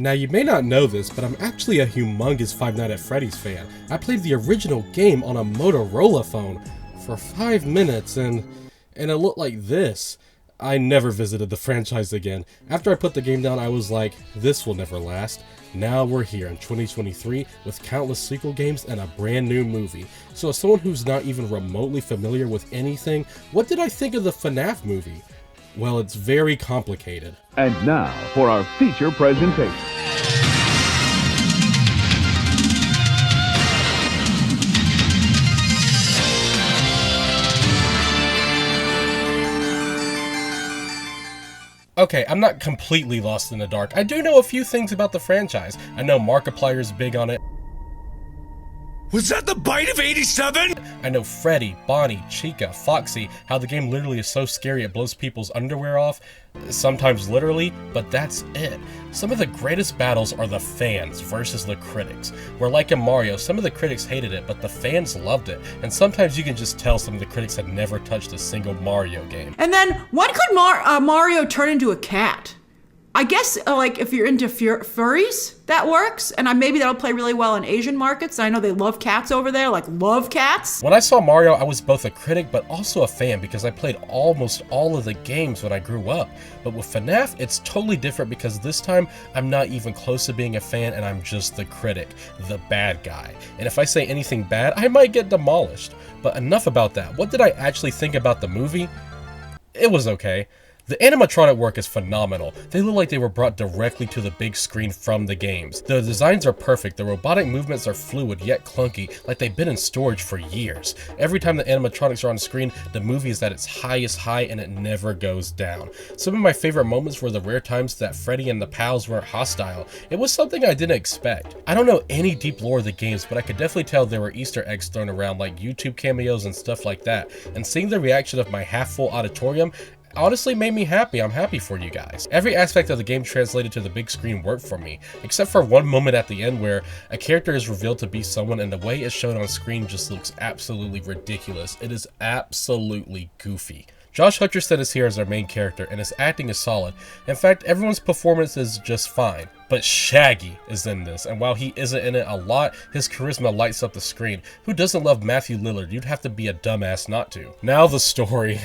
Now, you may not know this, but I'm actually a humongous Five Nights at Freddy's fan. I played the original game on a Motorola phone for 5 minutes, and it looked like this. I never visited the franchise again. After I put the game down, I was like, this will never last. Now we're here in 2023 with countless sequel games and a brand new movie. So as someone who's not even remotely familiar with anything, what did I think of the FNAF movie? Well, it's very complicated. And now for our feature presentation. Okay, I'm not completely lost in the dark. I do know a few things about the franchise. I know Markiplier's big on it. Was that the bite of 87? I know Freddy, Bonnie, Chica, Foxy, how the game literally is so scary it blows people's underwear off, sometimes literally, but that's it. Some of the greatest battles are the fans versus the critics. Where like in Mario, some of the critics hated it, but the fans loved it, and sometimes you can just tell some of the critics had never touched a single Mario game. And then, when could Mario turn into a cat? I guess, like, if you're into furries, that works, and maybe that'll play really well in Asian markets. I know they love cats over there, like, love cats. When I saw Mario, I was both a critic, but also a fan, because I played almost all of the games when I grew up. But with FNAF, it's totally different, because this time, I'm not even close to being a fan, and I'm just the critic, the bad guy. And if I say anything bad, I might get demolished. But enough about that. What did I actually think about the movie? It was okay. The animatronic work is phenomenal. They look like they were brought directly to the big screen from the games. The designs are perfect, the robotic movements are fluid yet clunky, like they've been in storage for years. Every time the animatronics are on screen, the movie is at its highest high and it never goes down. Some of my favorite moments were the rare times that Freddy and the pals weren't hostile. It was something I didn't expect. I don't know any deep lore of the games, but I could definitely tell there were Easter eggs thrown around like YouTube cameos and stuff like that. And seeing the reaction of my half-full auditorium honestly made me happy. I'm happy for you guys. Every aspect of the game translated to the big screen worked for me, except for one moment at the end where a character is revealed to be someone and the way it's shown on screen just looks absolutely ridiculous. It is absolutely goofy. Josh Hutcherson is here as our main character, and his acting is solid. In fact, everyone's performance is just fine. But Shaggy is in this, and while he isn't in it a lot, his charisma lights up the screen. Who doesn't love Matthew Lillard? You'd have to be a dumbass not to. Now the story.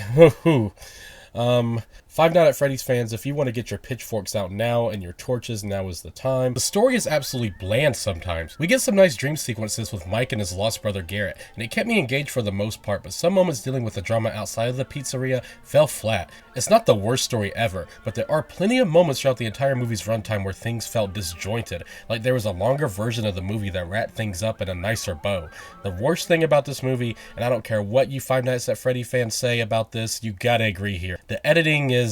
Five Nights at Freddy's fans, if you want to get your pitchforks out now and your torches, now is the time. The story is absolutely bland sometimes. We get some nice dream sequences with Mike and his lost brother Garrett, and it kept me engaged for the most part, but some moments dealing with the drama outside of the pizzeria fell flat. It's not the worst story ever, but there are plenty of moments throughout the entire movie's runtime where things felt disjointed, like there was a longer version of the movie that wrapped things up in a nicer bow. The worst thing about this movie, and I don't care what you Five Nights at Freddy fans say about this, you gotta agree here. The editing is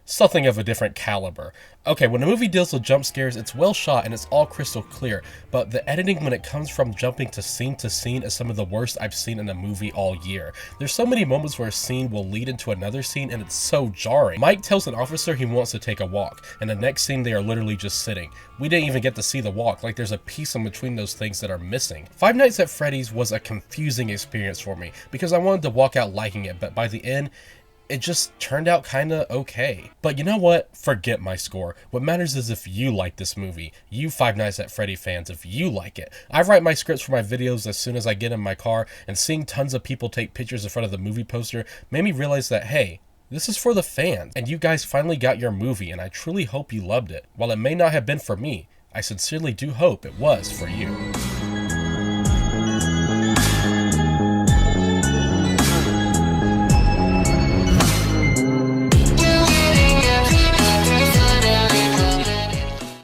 something of a different caliber. Okay, when a movie deals with jump scares, it's well shot and it's all crystal clear, but the editing when it comes from jumping to scene is some of the worst I've seen in a movie all year. There's so many moments where a scene will lead into another scene and it's so jarring. Mike tells an officer he wants to take a walk, and the next scene they are literally just sitting. We didn't even get to see the walk, like there's a piece in between those things that are missing. Five Nights at Freddy's was a confusing experience for me, because I wanted to walk out liking it, but by the end, it just turned out kinda okay. But you know what? Forget my score. What matters is if you like this movie. You Five Nights at Freddy fans, if you like it. I write my scripts for my videos as soon as I get in my car, and seeing tons of people take pictures in front of the movie poster made me realize that, hey, this is for the fans, and you guys finally got your movie, and I truly hope you loved it. While it may not have been for me, I sincerely do hope it was for you.